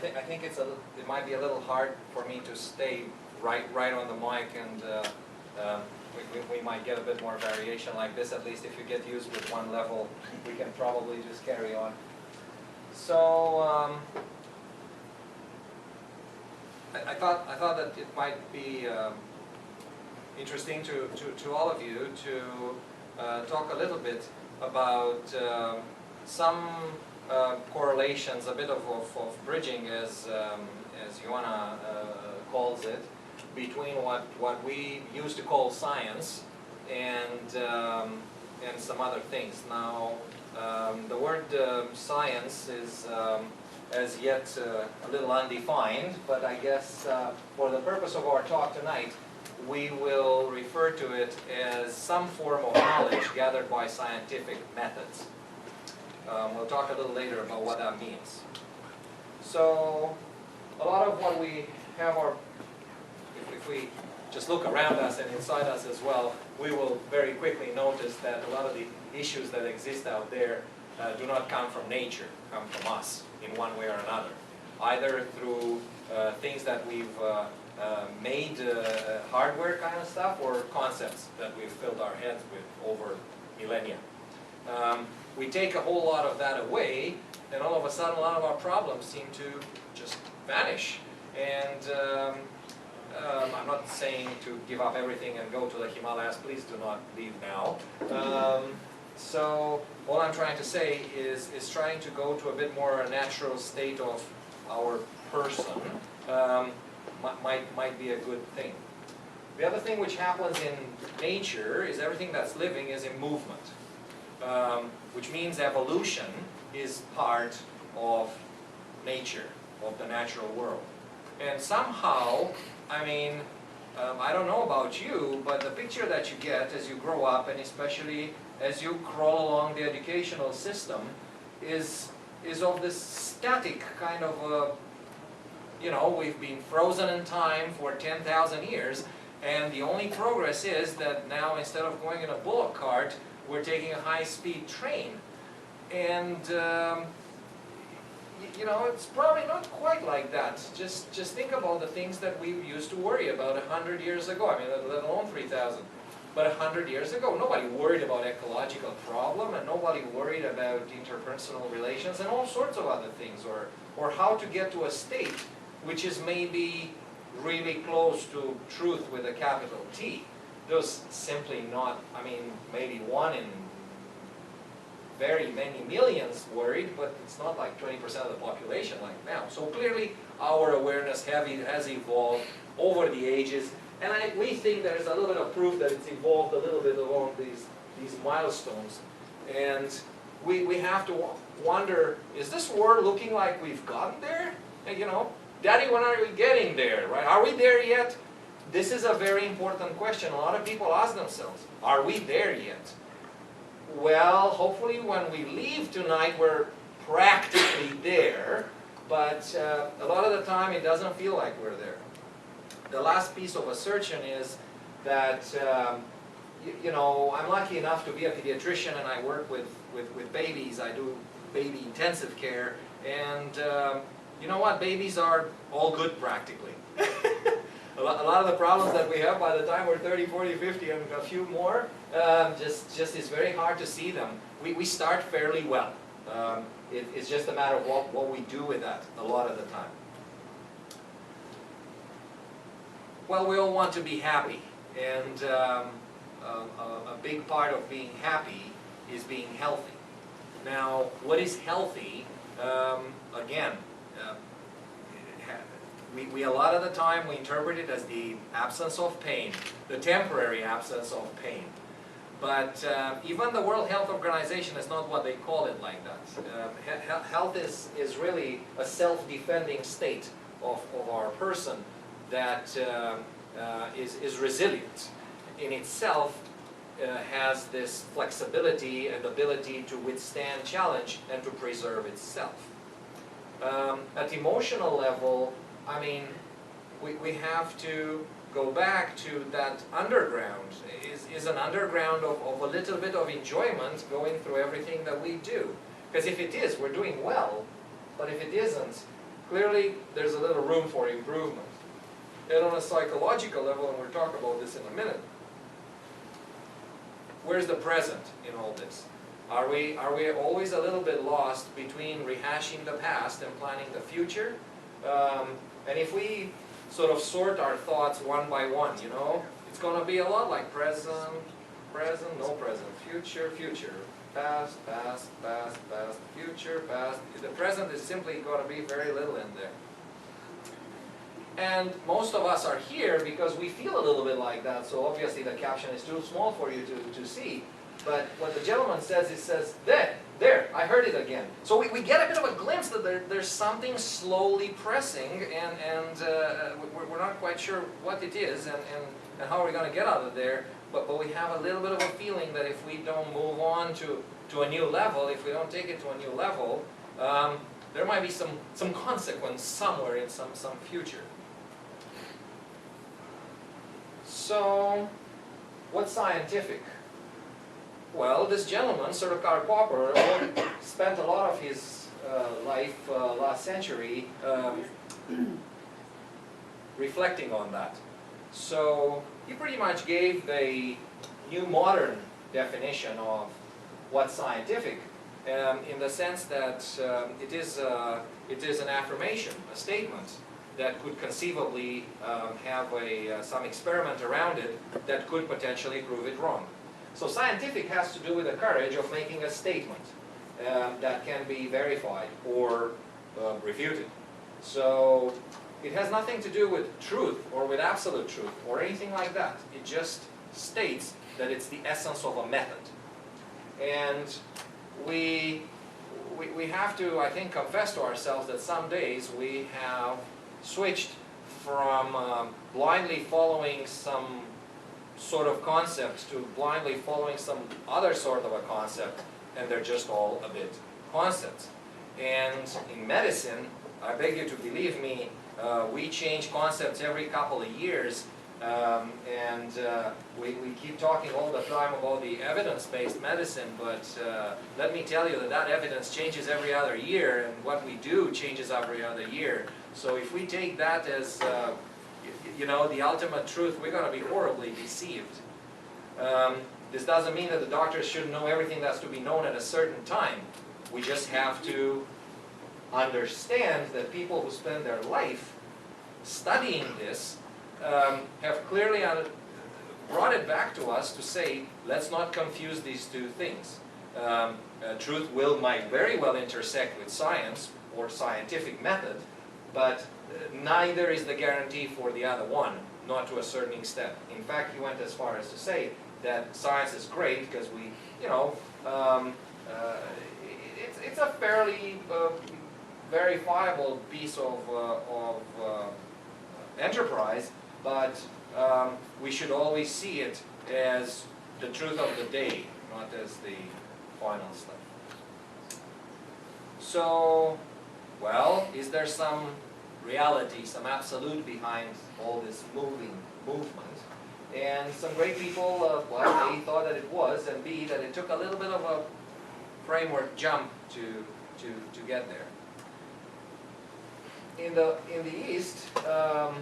I think it might be a little hard for me to stay right on the mic, and we might get a bit more variation like this. At least if you get used with one level, we can probably just carry on. So I thought that it might be interesting to all of you to talk a little bit about some correlations, a bit of bridging, as Joanna calls it, between what we used to call science and some other things. Now, the word science is as yet a little undefined, but I guess for the purpose of our talk tonight, we will refer to it as some form of knowledge gathered by scientific methods. We'll talk a little later about what that means. So, a lot of what we have if we just look around us and inside us as well, we will very quickly notice that a lot of the issues that exist out there do not come from nature, come from us in one way or another. Either through things that we've made, hardware kind of stuff, or concepts that we've filled our heads with over millennia. We take a whole lot of that away, and all of a sudden a lot of our problems seem to just vanish. And I'm not saying to give up everything and go to the Himalayas. Please do not leave now. So all I'm trying to say is trying to go to a bit more a natural state of our person might be a good thing. The other thing which happens in nature is everything that's living is in movement, which means evolution is part of nature, of the natural world. And somehow, I mean, I don't know about you, but the picture that you get as you grow up, and especially as you crawl along the educational system, is of this static kind of, you know, we've been frozen in time for 10,000 years, and the only progress is that now instead of going in a bullock cart, we're taking a high-speed train. And you know, it's probably not quite like that. Just think about the things that we used to worry about 100 years ago. I mean, let alone 3,000. But 100 years ago, nobody worried about ecological problem, and nobody worried about interpersonal relations and all sorts of other things, or how to get to a state which is maybe really close to truth with a capital T. There's simply not, I mean, maybe one in very many millions worried, but it's not like 20% of the population like now. So clearly our awareness has evolved over the ages, and we think there's a little bit of proof that it's evolved a little bit along these milestones. And we have to wonder, is this world looking like we've gotten there? And, you know, Daddy, when are we getting there, right? Are we there yet? This is a very important question. A lot of people ask themselves, are we there yet? Well, hopefully when we leave tonight, we're practically there, but a lot of the time it doesn't feel like we're there. The last piece of assertion is that, you know, I'm lucky enough to be a pediatrician, and I work with babies. I do baby intensive care, and you know what? Babies are all good practically. A lot of the problems that we have by the time we're 30, 40, 50, and a few more, just it's very hard to see them. We start fairly well. It's just a matter of what we do with that a lot of the time. Well, we all want to be happy, and a big part of being happy is being healthy. Now, what is healthy? Again, we a lot of the time we interpret it as the absence of pain, the temporary absence of pain. But even the World Health Organization is not what they call it like that. Health is really a self-defending state of our person that is resilient in itself, has this flexibility and ability to withstand challenge and to preserve itself. At the emotional level, I mean, we have to go back to that underground. Is an underground of a little bit of enjoyment going through everything that we do. Because if it is, we're doing well. But if it isn't, clearly there's a little room for improvement. And on a psychological level, and we'll talk about this in a minute, where's the present in all this? Are we always a little bit lost between rehashing the past and planning the future? And if we sort of sort our thoughts one by one, you know, it's going to be a lot like present, present, no present, future, future, past, past, past, past, future, past. The present is simply going to be very little in there. And most of us are here because we feel a little bit like that, so obviously the caption is too small for you to see. But what the gentleman says, he says, there, I heard it again. So we get a bit of a glimpse that there's something slowly pressing, and we're not quite sure what it is and how we're going to get out of there. But we have a little bit of a feeling that if we don't move on to a new level, if we don't take it to a new level, there might be some consequence somewhere in some future. So, what's scientific? Well, this gentleman, Sir Karl Popper, spent a lot of his life last century reflecting on that. So, he pretty much gave the new modern definition of what's scientific, in the sense that it is an affirmation, a statement, that could conceivably have some experiment around it that could potentially prove it wrong. So scientific has to do with the courage of making a statement that can be verified or refuted. So it has nothing to do with truth or with absolute truth or anything like that. It just states that it's the essence of a method. And we have to, I think, confess to ourselves that some days we have switched from blindly following some sort of concept to blindly following some other sort of a concept, and they're just all a bit concepts. And in medicine, I beg you to believe me, we change concepts every couple of years, and we keep talking all the time about the evidence-based medicine, but let me tell you that evidence changes every other year, and what we do changes every other year. So if we take that as, you know, the ultimate truth, we're going to be horribly deceived. This doesn't mean that the doctors shouldn't know everything that's to be known at a certain time. We just have to understand that people who spend their life studying this have clearly brought it back to us to say, let's not confuse these two things. Truth might very well intersect with science or scientific method, but neither is the guarantee for the other one, not to a certain extent. In fact, he went as far as to say that science is great because we, you know, it's a fairly verifiable piece of enterprise, but we should always see it as the truth of the day, not as the final stuff. So, well, is there some reality, some absolute behind all this movement? And some great people, well, A, thought that it was, and B, that it took a little bit of a framework jump to get there. In the East, the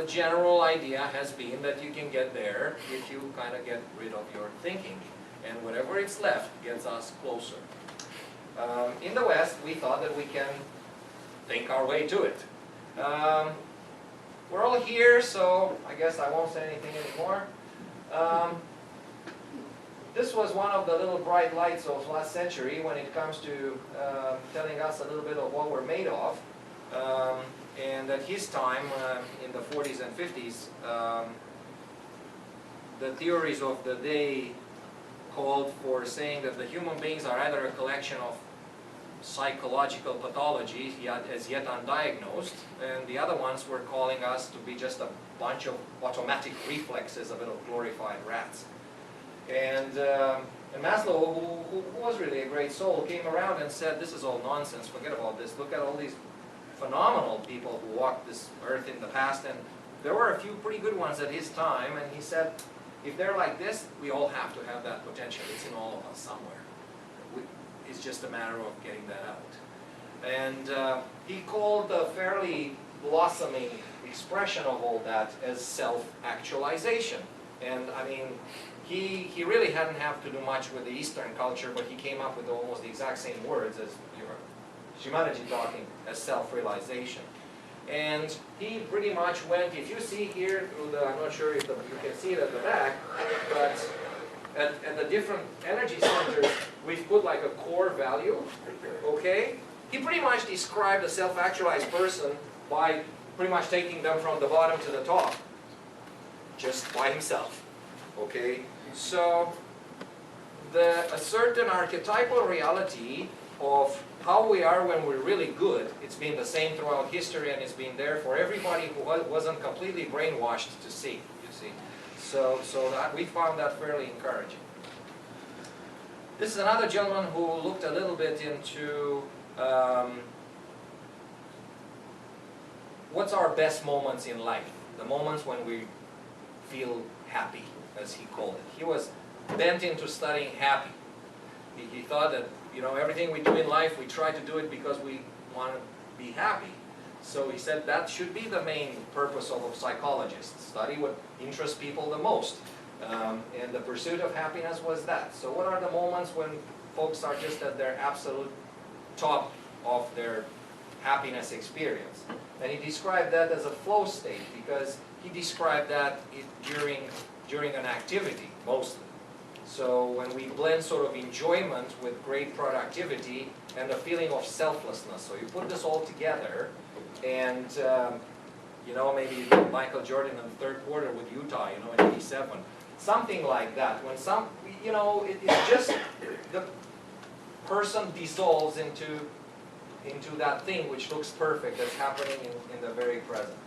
general idea has been that you can get there if you kind of get rid of your thinking, and whatever is left gets us closer. In the West, we thought that we can think our way to it. We're all here, so I guess I won't say anything anymore. This was one of the little bright lights of last century when it comes to telling us a little bit of what we're made of. And at his time, in the 40s and 50s, the theories of the day called for saying that the human beings are either a collection of psychological pathologies as yet undiagnosed, and the other ones were calling us to be just a bunch of automatic reflexes, a bit of glorified rats. And Maslow, who was really a great soul, came around and said, this is all nonsense, forget about this, look at all these phenomenal people who walked this earth in the past, and there were a few pretty good ones at his time, and he said, if they're like this, we all have to have that potential. It's in all of us somewhere. It's just a matter of getting that out. And he called the fairly blossoming expression of all that as self-actualization. And I mean, he really hadn't have to do much with the Eastern culture, but he came up with almost the exact same words as Shimaji talking as self-realization. And he pretty much went, if you see here through the, I'm not sure if you can see it at the back, but at the different energy centers, we've put like a core value, okay? He pretty much described a self-actualized person by pretty much taking them from the bottom to the top, just by himself, okay? So, a certain archetypal reality of how we are when we're really good, it's been the same throughout history, and it's been there for everybody who wasn't completely brainwashed to see, you see. So that we found that fairly encouraging. This is another gentleman who looked a little bit into what's our best moments in life, the moments when we feel happy, as he called it. He was bent into studying happy. He thought that, you know, everything we do in life, we try to do it because we want to be happy. So he said that should be the main purpose of a psychologist, study what interests people the most. And the pursuit of happiness was that. So what are the moments when folks are just at their absolute top of their happiness experience? And he described that as a flow state, because he described that during an activity, mostly. So when we blend sort of enjoyment with great productivity and a feeling of selflessness. So you put this all together, and you know, maybe Michael Jordan in the third quarter with Utah, you know, in '87. Something like that. When you know, it's just the person dissolves into that thing which looks perfect that's happening in the very present.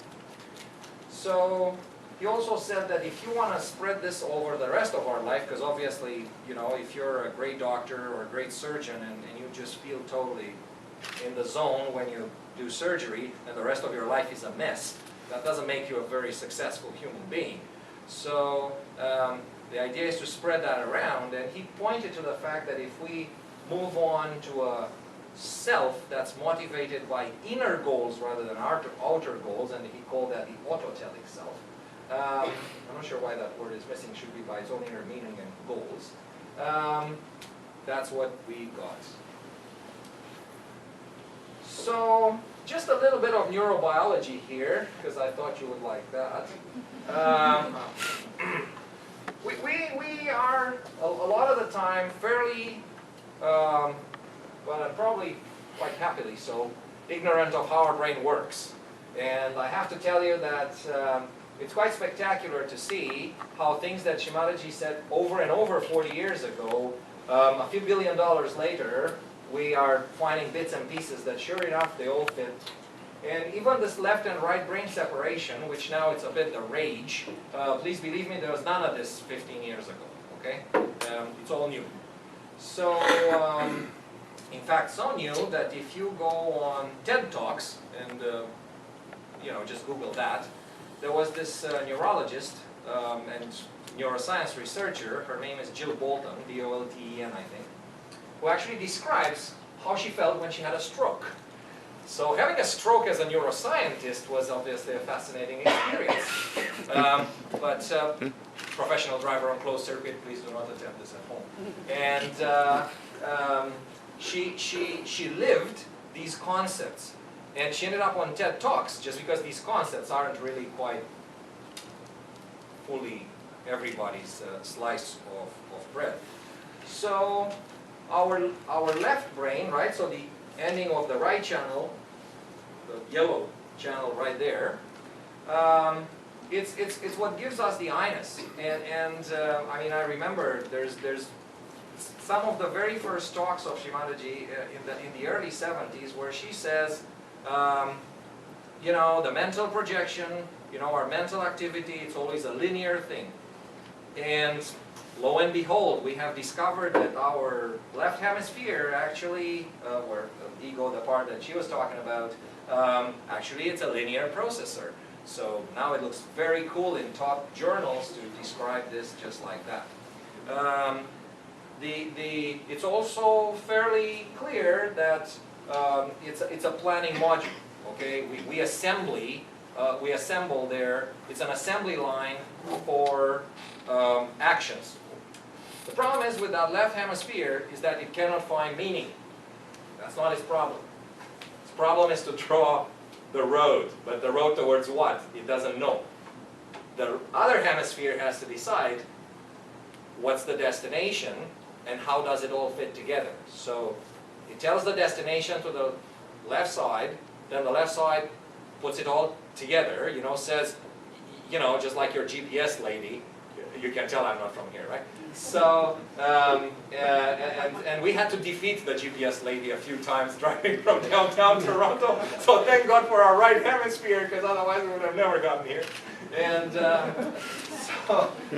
So he also said that if you want to spread this over the rest of our life, because obviously, you know, if you're a great doctor or a great surgeon and you just feel totally in the zone when you do surgery and the rest of your life is a mess, that doesn't make you a very successful human being. So the idea is to spread that around, and he pointed to the fact that if we move on to a self that's motivated by inner goals rather than outer goals, and he called that the autotelic self. I'm not sure why that word is missing, should be by its own inner meaning and goals. That's what we got. So, just a little bit of neurobiology here, because I thought you would like that. We are, a lot of the time, fairly, well, and probably quite happily so, ignorant of how our brain works. And I have to tell you that it's quite spectacular to see how things that Shimaji said over and over 40 years ago, a few $1 billion later, we are finding bits and pieces that sure enough they all fit. And even this left and right brain separation, which now it's a bit the rage, please believe me, there was none of this 15 years ago, okay? It's all new. So, in fact, so new that if you go on TED Talks, and you know, just Google that, there was this neurologist and neuroscience researcher, her name is Jill Bolton, B-O-L-T-E-N, I think, who actually describes how she felt when she had a stroke. So having a stroke as a neuroscientist was obviously a fascinating experience. But professional driver on closed circuit, please do not attempt this at home. And she lived these concepts. And she ended up on TED Talks just because these concepts aren't really quite fully everybody's slice of bread. So our left brain, right, so the ending of the right channel, the yellow channel right there, it's what gives us the I-ness. And I mean, I remember there's some of the very first talks of Shimaji in the early 70s where she says, you know, the mental projection, you know, our mental activity, it's always a linear thing. And lo and behold, we have discovered that our left hemisphere actually, or the ego, the part that she was talking about, actually it's a linear processor. So now it looks very cool in top journals to describe this just like that. It's also fairly clear that it's a planning module. Okay, we assemble there. It's an assembly line for actions. The problem is with that left hemisphere is that it cannot find meaning. That's not its problem. Its problem is to draw the road, but the road towards what? It doesn't know. The other hemisphere has to decide what's the destination and how does it all fit together. So it tells the destination to the left side, then the left side puts it all together, says, just like your GPS lady. You can tell I'm not from here, right? So, and we had to defeat the GPS lady a few times driving from downtown Toronto. So thank God for our right hemisphere, because otherwise we would have never gotten here. And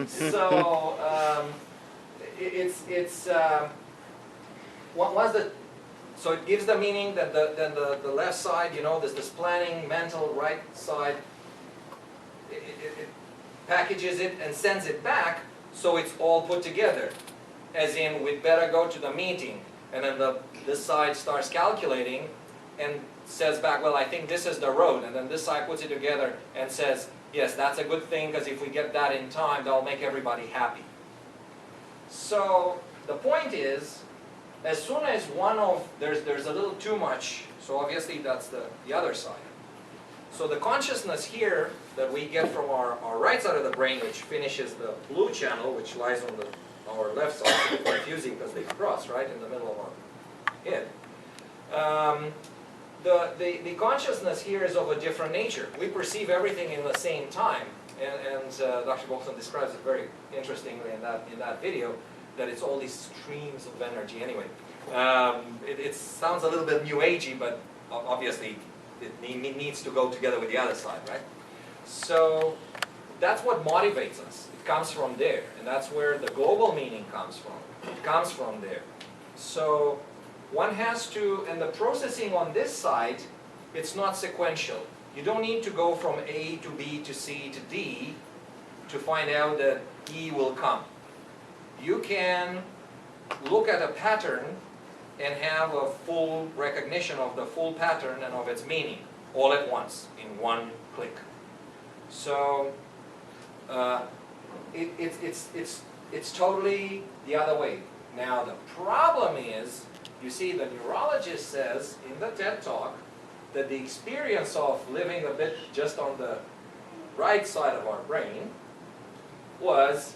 so it gives the meaning that the left side, there's this planning, mental, right side. It packages it and sends it back, so it's all put together. As in, we'd better go to the meeting, and then this side starts calculating and says back, well, I think this is the road, and then this side puts it together and says, yes, that's a good thing, because if we get that in time, that'll make everybody happy. So the point is, as soon as there's a little too much, so obviously that's the other side. So the consciousness here that we get from our right side of the brain, which finishes the blue channel, which lies on our left side, it's confusing because they cross right in the middle of our head. The consciousness here is of a different nature. We perceive everything in the same time, and Dr. Bolton describes it very interestingly in that video, that it's all these streams of energy. Anyway, it sounds a little bit new agey, but obviously it needs to go together with the other side, right? So that's what motivates us. It comes from there, and that's where the global meaning comes from. It comes from there. So one has to, and the processing on this side, it's not sequential. You don't need to go from A to B to C to D to find out that E will come. You can look at a pattern and have a full recognition of the full pattern and of its meaning all at once in one click. So it's totally the other way. Now the problem is, you see, the neurologist says in the TED Talk that the experience of living a bit just on the right side of our brain was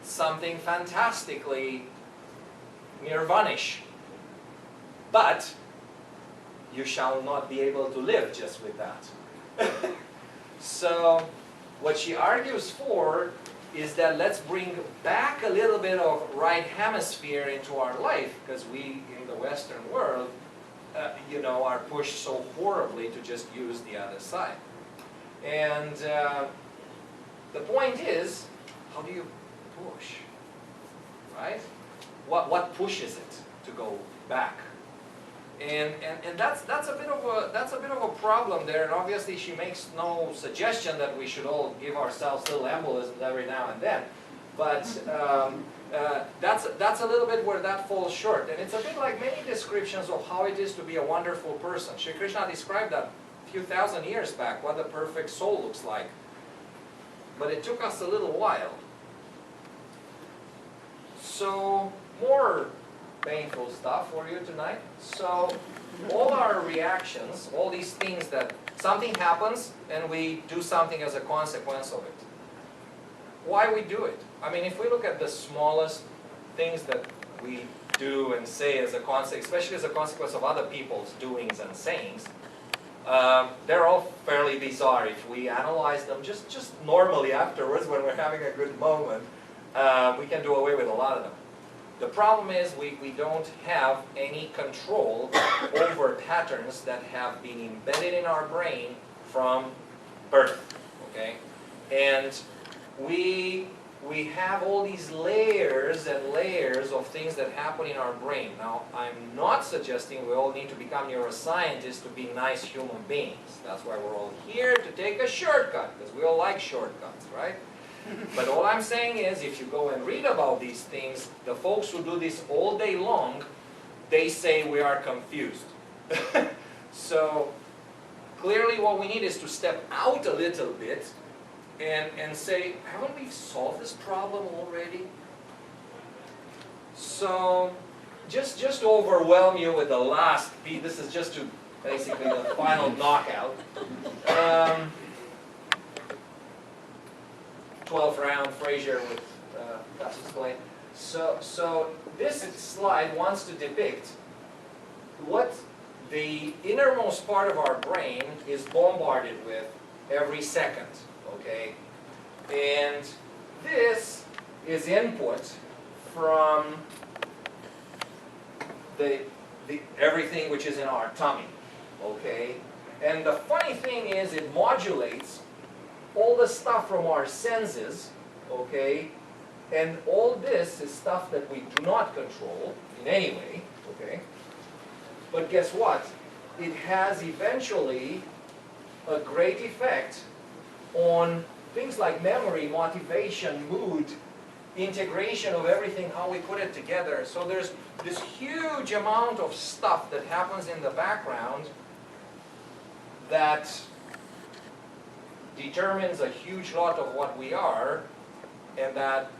something fantastically nirvanish. But you shall not be able to live just with that. So what she argues for is that let's bring back a little bit of right hemisphere into our life, because we in the Western world are pushed so horribly to just use the other side. And the point is, how do you push, right? What pushes it to go back? And that's a bit of a problem there. And obviously she makes no suggestion that we should all give ourselves little embolisms every now and then. But that's a little bit where that falls short. And it's a bit like many descriptions of how it is to be a wonderful person. Shri Krishna described that a few thousand years back, what the perfect soul looks like. But it took us a little while. So more painful stuff for you tonight. So all our reactions, all these things that something happens and we do something as a consequence of it. Why we do it? I mean, if we look at the smallest things that we do and say as a consequence, especially as a consequence of other people's doings and sayings, they're all fairly bizarre. If we analyze them just normally afterwards when we're having a good moment, we can do away with a lot of them. The problem is we don't have any control over patterns that have been embedded in our brain from birth, okay? And we have all these layers and layers of things that happen in our brain. Now, I'm not suggesting we all need to become neuroscientists to be nice human beings. That's why we're all here, to take a shortcut, because we all like shortcuts, right? But all I'm saying is, if you go and read about these things, the folks who do this all day long, they say we are confused. So clearly what we need is to step out a little bit and say, haven't we solved this problem already? So just to overwhelm you with the last beat, this is just to basically the final knockout. 12th round, Fraser with Cassius Clay. So this slide wants to depict what the innermost part of our brain is bombarded with every second, okay? And this is input from the everything which is in our tummy, okay? And the funny thing is it modulates all the stuff from our senses, okay? And all this is stuff that we do not control in any way, okay? But guess what? It has eventually a great effect on things like memory, motivation, mood, integration of everything, how we put it together. So there's this huge amount of stuff that happens in the background that determines a huge lot of what we are and that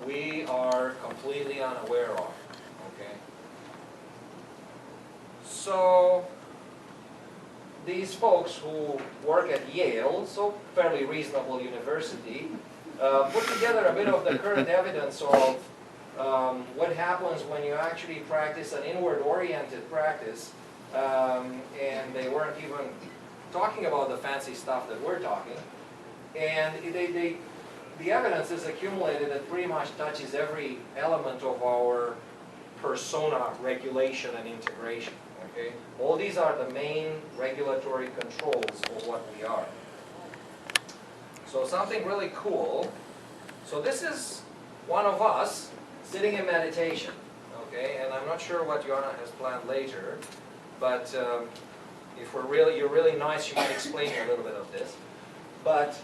we are completely unaware of. Okay? So these folks who work at Yale, so fairly reasonable university, put together a bit of the current evidence of what happens when you actually practice an inward-oriented practice, and they weren't even talking about the fancy stuff that we're talking, and the evidence is accumulated that pretty much touches every element of our persona regulation and integration. Okay? All these are the main regulatory controls of what we are. So something really cool. So this is one of us sitting in meditation. Okay? And I'm not sure what Joanna has planned later, but if you're really nice, you might explain a little bit of this. But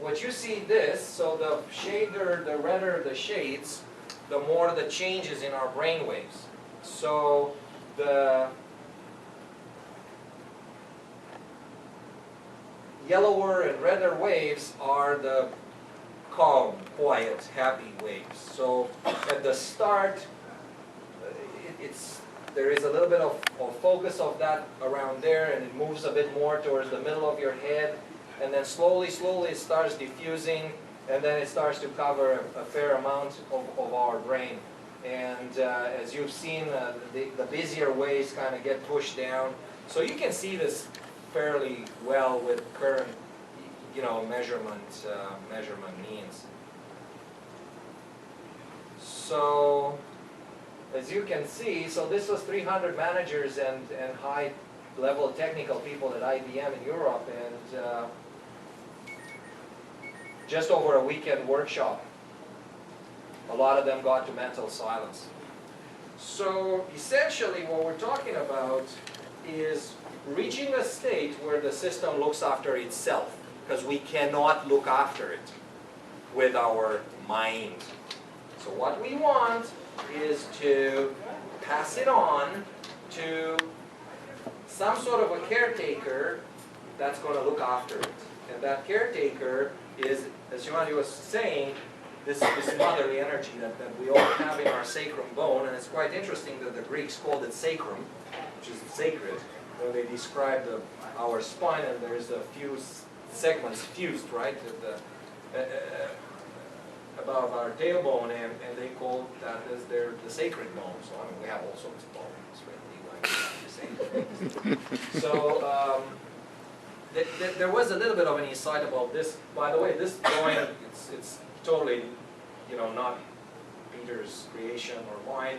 what you see this, so the shader, the redder the shades, the more the changes in our brain waves. So the yellower and redder waves are the calm, quiet, happy waves. So at the start, there is a little bit of focus of that around there, and it moves a bit more towards the middle of your head, and then slowly it starts diffusing, and then it starts to cover a fair amount of our brain. And as you've seen, the busier waves kind of get pushed down. So you can see this fairly well with current, measurement means. So as you can see, so this was 300 managers and high-level technical people at IBM in Europe, and just over a weekend workshop. A lot of them got to mental silence. So essentially what we're talking about is reaching a state where the system looks after itself, because we cannot look after it with our mind. So what we want is to pass it on to some sort of a caretaker that's going to look after it. And that caretaker is, as Giovanni was saying, this motherly energy that we all have in our sacrum bone. And it's quite interesting that the Greeks called it sacrum, which is sacred, when they described our spine, and there's a few segments fused, right, above our tailbone, and they call that as the sacred bone. So I mean, we have all sorts of bones, really, like the same. So there was a little bit of an insight about this. By the way, this drawing, it's totally, not Peter's creation or mine.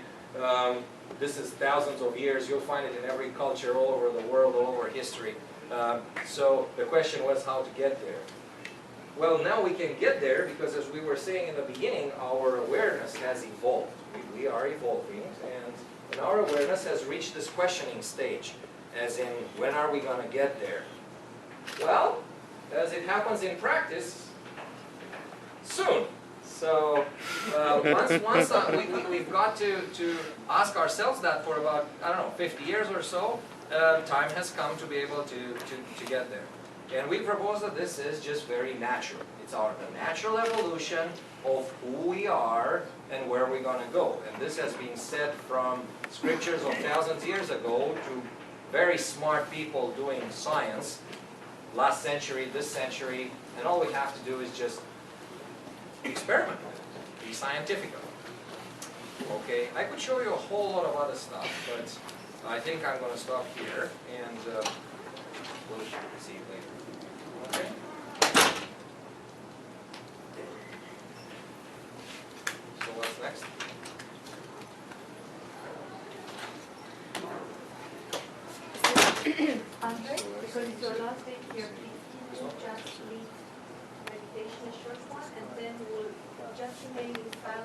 This is thousands of years. You'll find it in every culture all over the world, all over history. So the question was how to get there. Well, now we can get there because, as we were saying in the beginning, our awareness has evolved. We are evolving, and our awareness has reached this questioning stage, as in, when are we going to get there? Well, as it happens in practice, soon. So once we've got to ask ourselves that for about, 50 years or so, time has come to be able to get there. And we propose that this is just very natural. It's the natural evolution of who we are and where we're going to go. And this has been said from scriptures of thousands of years ago to very smart people doing science last century, this century, and all we have to do is just experiment with it, be scientific about it. Okay, I could show you a whole lot of other stuff, but I think I'm going to stop here, and we'll see you later. Okay? So what's next? Andrei, because it's your last day here, please can you just lead meditation, a short one, and then we'll just remain in silence.